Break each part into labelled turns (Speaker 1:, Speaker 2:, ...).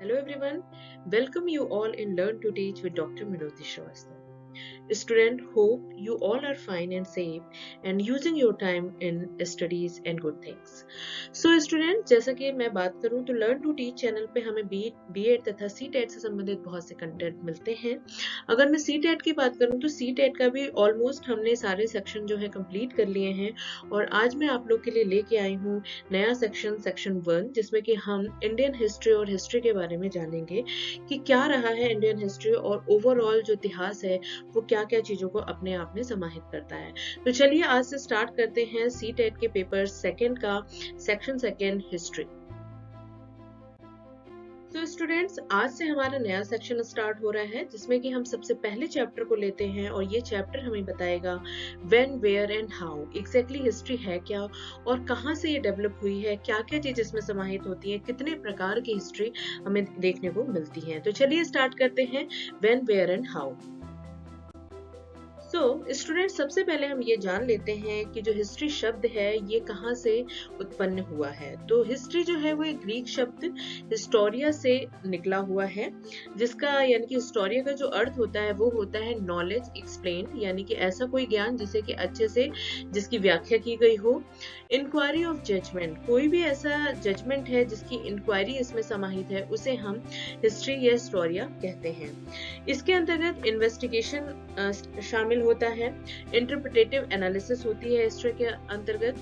Speaker 1: Hello everyone, welcome you all in Learn to Teach with Dr. Minoti Shrivastava. Student, hope you all are fine and safe and using your time in studies and good things. So student, जैसा कि मैं बात करूं तो Learn to Teach channel पे हमें BEd तथा CTET से संबंधित बहुत से कंटेंट मिलते हैं। अगर मैं सीटेट की बात करूं तो सीटेट का भी ऑलमोस्ट हमने सारे सेक्शन जो है कंप्लीट कर लिए हैं और आज मैं आप लोग के लिए लेके आई हूँ नया सेक्शन 1 जिसमें कि हम इंडियन हिस्ट्री और हिस्ट्री के बारे में जानेंगे कि क्या रहा है इंडियन हिस्ट्री और ओवरऑल जो इतिहास है वो क्या क्या चीजों को अपने आप में समाहित करता है। तो चलिए आज से स्टार्ट करते हैं सीटेट के पेपर सेकंड का सेक्शन 2 हिस्ट्री। तो स्टूडेंट्स, आज से हमारा नया सेक्शन स्टार्ट हो रहा है जिसमें कि हम सबसे पहले चैप्टर को लेते हैं और ये चैप्टर हमें बताएगा when, where and how exactly history है क्या और कहाँ से ये डेवलप हुई है, क्या क्या चीज इसमें समाहित होती है, कितने प्रकार की हिस्ट्री हमें देखने को मिलती है। तो चलिए स्टार्ट करते हैं when, where and how. Student, सबसे पहले हम ये जान लेते हैं कि जो हिस्ट्री शब्द है ये कहाँ से उत्पन्न हुआ है। तो हिस्ट्री जो है वो एक ग्रीक शब्द हिस्टोरिया से निकला हुआ है जिसका यानी कि हिस्टोरिया का जो अर्थ होता है वो होता है नॉलेज एक्सप्लेन, यानी कि ऐसा कोई ज्ञान जिसे कि अच्छे से जिसकी व्याख्या की गई हो। इंक्वायरी ऑफ जजमेंट, कोई भी ऐसा जजमेंट है जिसकी इंक्वायरी इसमें समाहित है उसे हम हिस्ट्री या हिस्टोरिया कहते हैं। इसके अंतर्गत इन्वेस्टिगेशन शामिल होता है, इंटरप्रिटेटिव एनालिसिस होती है हिस्ट्री के अंतर्गत,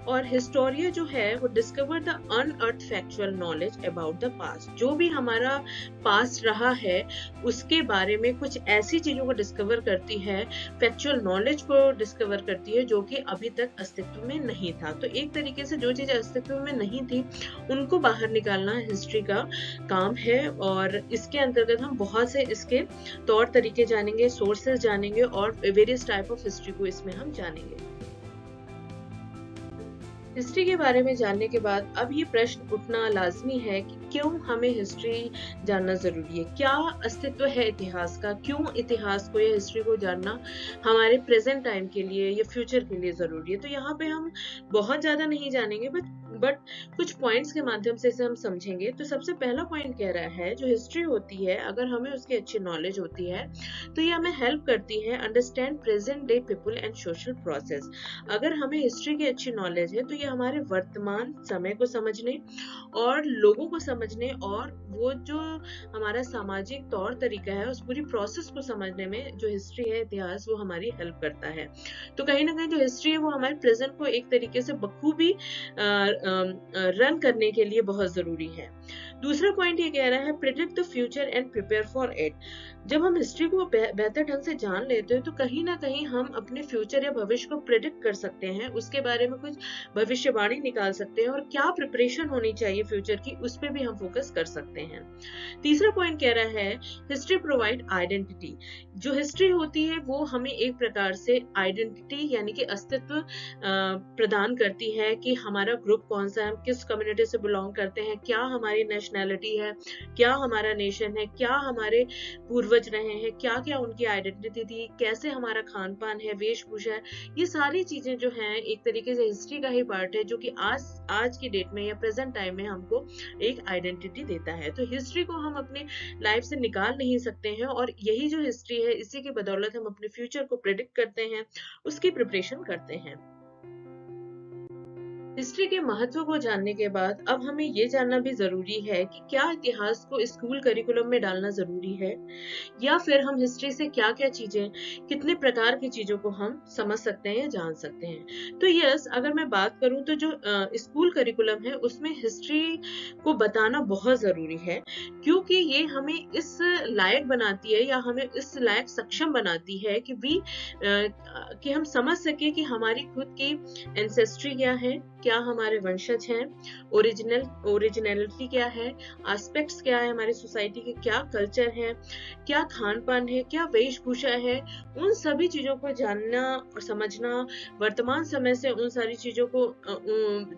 Speaker 1: और हिस्टोरिया जो है वो discover the unearth factual knowledge about the past, जो भी हमारा पास्ट रहा है उसके बारे में कुछ ऐसी चीजों को डिस्कवर करती है, फैक्चुअल नॉलेज को डिस्कवर करती है जो कि अभी तक अस्तित्व में नहीं था। तो एक तरीके से जो चीजें अस्तित्व में नहीं थी उनको बाहर निकालना हिस्ट्री का काम है और इसके अंतर्गत हम बहुत से इसके तौर तरीके जानेंगे, सोर्सेज जानेंगे और वेरियस टाइप ऑफ हिस्ट्री को इसमें हम जानेंगे। हिस्ट्री के बारे में जानने के बाद अब ये प्रश्न उठना लाजमी है कि क्यों हमें हिस्ट्री जानना जरूरी है, क्या अस्तित्व है इतिहास का, क्यों इतिहास को या हिस्ट्री को जानना हमारे प्रेजेंट टाइम के लिए या फ्यूचर के लिए जरूरी है। तो यहाँ पे हम बहुत ज्यादा नहीं जानेंगे बट कुछ पॉइंट्स के माध्यम से इसे हम समझेंगे। तो सबसे पहला पॉइंट कह रहा है जो हिस्ट्री होती है अगर हमें उसकी अच्छी नॉलेज होती है तो ये हमें हेल्प करती है understand present day people and social process. अगर हमें हिस्ट्री की अच्छी नॉलेज है तो ये हमारे वर्तमान समय को समझने और लोगों को समझने और वो जो हमारा सामाजिक तौर तरीका है उस पूरी प्रोसेस को समझने में जो हिस्ट्री है, इतिहास, वो हमारी हेल्प करता है। तो कहीं ना कहीं जो हिस्ट्री है वो हमारे प्रेजेंट को एक तरीके से बखूबी रन करने के लिए बहुत जरूरी है। दूसरा पॉइंट ये कह रहा है predict the future and prepare for it. जब हम हिस्ट्री को बेहतर ढंग से जान लेते हैं तो कहीं ना कहीं हम अपने फ्यूचर या भविष्य को प्रेडिक्ट कर सकते हैं, उसके बारे में कुछ भविष्यवाणी निकाल सकते हैं और क्या प्रिपरेशन होनी चाहिए फ्यूचर की उस पर भी हम फोकस कर सकते हैं। तीसरा पॉइंट कह रहा है हिस्ट्री प्रोवाइड आइडेंटिटी। जो हिस्ट्री होती है वो हमें एक प्रकार से आइडेंटिटी यानी कि अस्तित्व प्रदान करती है कि हमारा ग्रुप कौन सा है, हम किस कम्युनिटी से बिलोंग करते हैं, क्या हमारी नेशनैलिटी है, क्या हमारा नेशन है, क्या हमारे पूर्वज रहे हैं, क्या क्या उनकी आइडेंटिटी थी, कैसे हमारा खान पान है, वेशभूषा है। ये सारी चीजें जो हैं एक तरीके से हिस्ट्री का ही पार्ट है जो कि आज की डेट में या प्रेजेंट टाइम में हमको एक आइडेंटिटी देता है। तो हिस्ट्री को हम अपने लाइफ से निकाल नहीं सकते हैं और यही जो हिस्ट्री है इसी की बदौलत हम अपने फ्यूचर को प्रेडिक्ट करते हैं, उसकी प्रिपरेशन करते हैं। हिस्ट्री के महत्व को जानने के बाद अब हमें ये जानना भी जरूरी है कि क्या इतिहास को स्कूल करिकुलम में डालना जरूरी है या फिर हम हिस्ट्री से क्या क्या चीजें, कितने प्रकार की चीजों को हम समझ सकते हैं या जान सकते हैं। तो यस, अगर मैं बात करूं तो जो स्कूल करिकुलम है उसमें हिस्ट्री को बताना बहुत जरूरी है क्योंकि ये हमें इस लायक बनाती है या हमें इस लायक सक्षम बनाती है कि हम समझ सके कि हमारी खुद की एंसेस्ट्री क्या है, क्या हमारे वंशज हैं, ओरिजिनलिटी क्या है, एस्पेक्ट्स क्या है हमारी सोसाइटी के, क्या कल्चर है, क्या खान पान है, क्या वेशभूषा है। उन सभी चीजों को जानना और समझना, वर्तमान समय से उन सारी चीजों को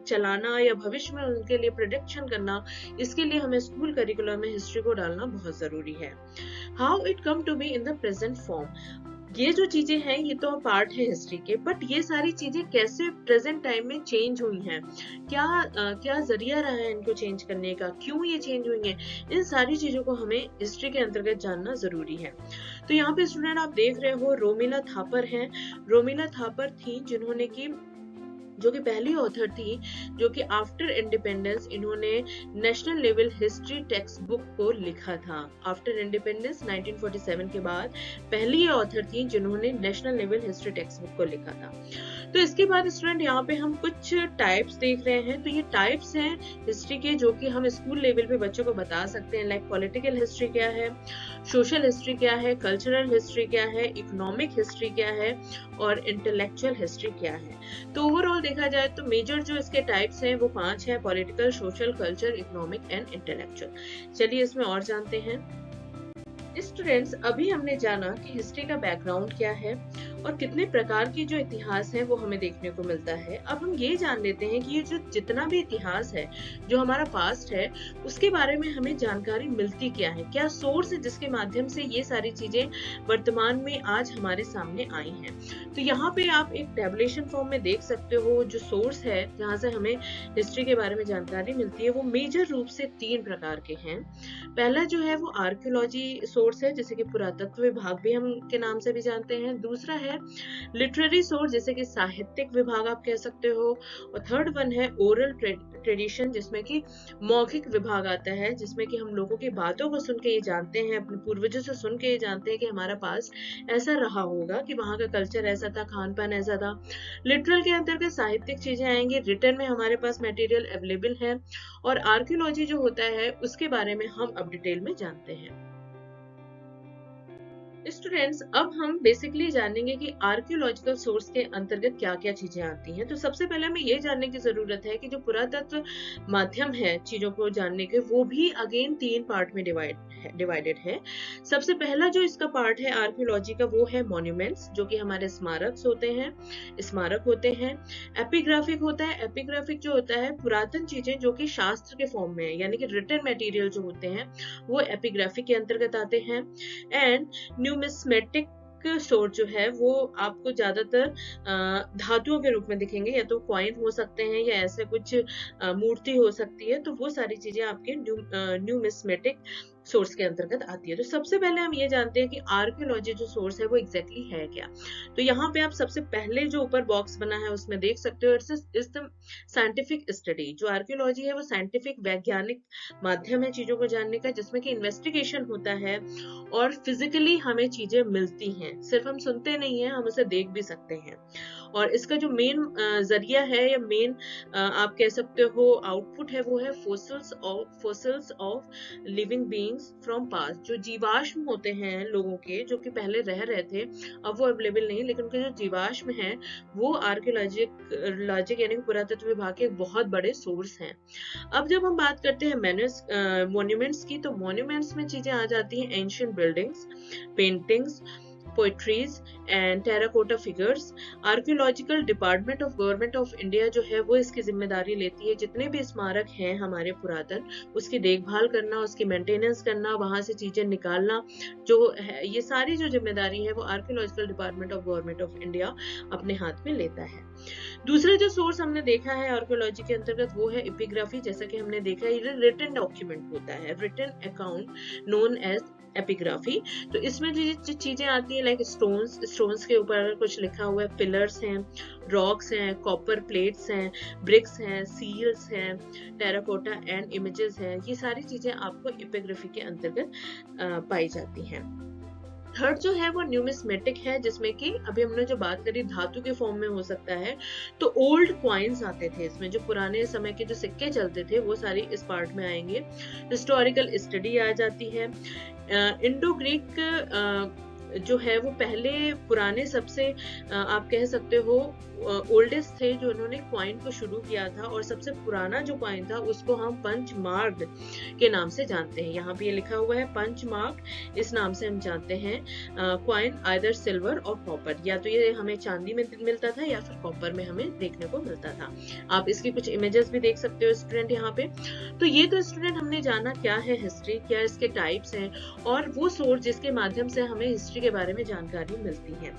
Speaker 1: चलाना या भविष्य में उनके लिए प्रेडिक्शन करना, इसके लिए हमें स्कूल करिकुलम में हिस्ट्री को डालना बहुत जरूरी है। How it come to be in the present form. ये जो चीजें हैं ये तो पार्ट है हिस्ट्री के, बट ये सारी चीजें कैसे प्रेजेंट टाइम में चेंज हुई हैं, क्या जरिया रहा है इनको चेंज करने का, क्यों ये चेंज हुई हैं, इन सारी चीजों को हमें हिस्ट्री के अंतर्गत जानना जरूरी है। तो यहाँ पे स्टूडेंट आप देख रहे हो रोमिला थापर हैं। रोमिला थापर थी जिन्होंने की जो कि पहली ऑथर थी जो कि आफ्टर इंडिपेंडेंस इन्होंने national level history text book को लिखा था। आफ्टर इंडिपेंडेंस 1947 के बाद पहली ये ऑथर थी जिन्होंने national level history text book को लिखा था। तो इसके बाद स्टूडेंट यहाँ पे हम कुछ टाइप्स देख रहे हैं। तो ये टाइप्स हैं हिस्ट्री के जो कि हम स्कूल लेवल पे बच्चों को बता सकते हैं। लाइक पॉलिटिकल हिस्ट्री क्या है, सोशल हिस्ट्री क्या है, कल्चरल हिस्ट्री क्या है, इकोनॉमिक हिस्ट्री क्या है और इंटेलेक्चुअल हिस्ट्री क्या है। तो ओवरऑल देखा जाए तो मेजर जो इसके टाइप्स हैं वो 5 हैं, political, social, culture, economic and intellectual. चलिए इसमें और जानते हैं। स्टूडेंट्स अभी हमने जाना कि हिस्ट्री का बैकग्राउंड क्या है और कितने प्रकार के जो इतिहास है वो हमें देखने को मिलता है। अब हम ये जान लेते हैं कि ये जो जितना भी इतिहास है जो हमारा पास्ट है उसके बारे में हमें जानकारी मिलती क्या है, क्या सोर्स है जिसके माध्यम से ये सारी चीजें वर्तमान में आज हमारे सामने आई हैं। तो यहाँ पे आप एक टेबुलेशन फॉर्म में देख सकते हो जो सोर्स है जहाँ से हमें हिस्ट्री के बारे में जानकारी मिलती है वो मेजर रूप से 3 प्रकार के हैं। पहला जो है वो आर्कियोलॉजी सोर्स है जिसे कि पुरातत्व विभाग भी हम के नाम से भी जानते हैं। दूसरा है लिटरेरी सोर्स जैसे कि साहित्यिक विभाग आप कह सकते हो। और थर्ड वन है ओरल ट्रेडिशन जिसमें कि मौखिक विभाग आता है, जिसमें कि हम लोगों की बातों को सुन के ये जानते हैं, अपने पूर्वजों से सुन के ये जानते हैं कि हमारा पास्ट ऐसा रहा होगा, कि वहां का कल्चर ऐसा था, खान पान ऐसा था। लिटरल के अंतर्गत साहित्यिक चीजें आएंगी, रिटर्न में हमारे पास मटेरियल अवेलेबल है। और आर्कियोलॉजी जो होता है उसके बारे में हम अब डिटेल में जानते हैं। स्टूडेंट्स अब हम बेसिकली जानेंगे कि आर्कियोलॉजिकल सोर्स के अंतर्गत क्या क्या चीजें आती हैं। तो सबसे पहले हमें ये जानने की जरूरत है कि जो पुरातत्व माध्यम है चीजों को जानने के वो भी अगेन 3 पार्ट में डिवाइडेड है। सबसे पहला जो इसका पार्ट है आर्कियोलॉजी का वो है मॉन्यूमेंट्स जो कि हमारे स्मारक होते हैं। एपिग्राफिक होता है। एपिग्राफिक जो होता है पुरातन चीजें जो कि शास्त्र के फॉर्म में है यानी कि रिटन मटेरियल जो होते हैं वो एपिग्राफिक के अंतर्गत आते हैं। एंड न्यूमिस्मेटिक सोर्स जो है वो आपको ज्यादातर धातुओं के रूप में दिखेंगे, या तो कॉइन हो सकते हैं या ऐसे कुछ मूर्ति हो सकती है। तो वो सारी चीजें आपके न्यूमिस्मेटिक सोर्स के अंतर्गत आती है। तो सबसे पहले हम ये जानते हैं कि आर्कियोलॉजी जो सोर्स है वो एग्जैक्टली है क्या। तो यहाँ पे आप सबसे पहले जो ऊपर बॉक्स बना है उसमें देख सकते हो इट्स द साइंटिफिक स्टडी। जो आर्कियोलॉजी है वो साइंटिफिक वैज्ञानिक माध्यम है चीजों को जानने का, जिसमें कि इन्वेस्टिगेशन होता है और फिजिकली हमें चीजें मिलती हैं, सिर्फ हम सुनते नहीं हैं, हम उसे देख भी सकते हैं। और इसका जो मेन जरिया है या मेन आप कह सकते हो आउटपुट है वो है fossils of living beings from past. जो जीवाश्म होते हैं लोगों के जो कि पहले रह रहे थे, अब वो अवेलेबल नहीं, लेकिन उनके जो जीवाश्म हैं वो आर्कियोलॉजिक यानी पुरातत्व विभाग के बहुत बड़े सोर्स हैं। अब जब हम बात करते हैं मॉन्यूमेंट्स की, तो मॉन्यूमेंट्स में चीजें आ जाती हैं ancient buildings, paintings, poetries and terracotta figures. Archaeological department of government of India जो है वो इसकी जिम्मेदारी लेती है जितने भी स्मारक हैं हमारे पुरातन उसकी देखभाल करना, उसकी मेंटेनेंस करना, वहां से चीजें निकालना जो है, ये सारी जो जिम्मेदारी है वो archaeological department of government of India अपने हाथ में लेता है। दूसरा जो सोर्स हमने देखा है आर्कियोलॉजी के अंतर्गत वो है एपिग्राफी। जैसा कि हमने देखा है रिटन डॉक्यूमेंट होता है, written account known as epigraphy. तो इसमें जो चीजें आती है लाइक स्टोन्स के ऊपर अगर कुछ लिखा हुआ है, पिलर्स हैं, रॉक्स हैं, कॉपर प्लेट्स हैं, ब्रिक्स हैं, सील्स हैं, टेराकोटा एंड इमेजेस हैं, ये सारी चीजें आपको एपिग्राफी के अंतर्गत पाई जाती हैं। थर्ड जो है वो न्यूमिस्मेटिक है जिसमें कि अभी हमने जो बात करी धातु के फॉर्म में हो सकता है, तो ओल्ड कॉइन्स आते थे इसमें, जो पुराने समय के जो सिक्के चलते थे वो सारी इस पार्ट में आएंगे। हिस्टोरिकल स्टडी आ जाती है। इंडो ग्रीक जो है वो पहले पुराने सबसे आप कह सकते हो ओल्डेस्ट थे जो उन्होंने क्वाइन को शुरू किया था, और सबसे पुराना जो क्वाइन था उसको हम पंच मार्क्ड के नाम से जानते हैं। यहाँ पे ये लिखा हुआ है पंच मार्क्ड, इस नाम से हम जानते हैं क्वाइन आइदर सिल्वर और कॉपर, या तो ये हमें चांदी में मिलता था या फिर कॉपर में हमें देखने को मिलता था। आप इसकी कुछ इमेजेस भी देख सकते हो स्टूडेंट यहाँ पे। तो ये तो स्टूडेंट हमने जाना क्या है हिस्ट्री, क्या इसके टाइप्स हैं और वो सोर्स जिसके माध्यम से हमें हिस्ट्री के बारे में जानकारी मिलती है।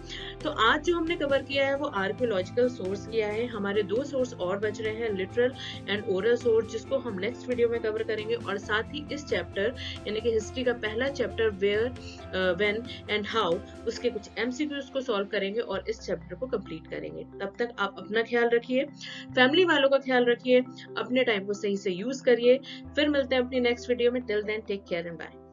Speaker 1: तो आज जो हमने कवर किया है वो आर्कियोलॉजिकल सोर्स किया है। हमारे 2 सोर्स और बच रहे हैं, लिटरल एंड ओरल सोर्स, जिसको हम नेक्स्ट वीडियो में कवर करेंगे। और साथ ही इस चैप्टर यानी कि हिस्ट्री का पहला chapter where, when and how, उसके कुछ एमसीक्यूज को सॉल्व करेंगे और इस चैप्टर को कंप्लीट करेंगे। तब तक आप अपना ख्याल रखिए, फैमिली वालों का ख्याल रखिए, अपने टाइम को सही से यूज करिए। फिर मिलते हैं अपनी नेक्स्ट वीडियो में। Till then take care and bye.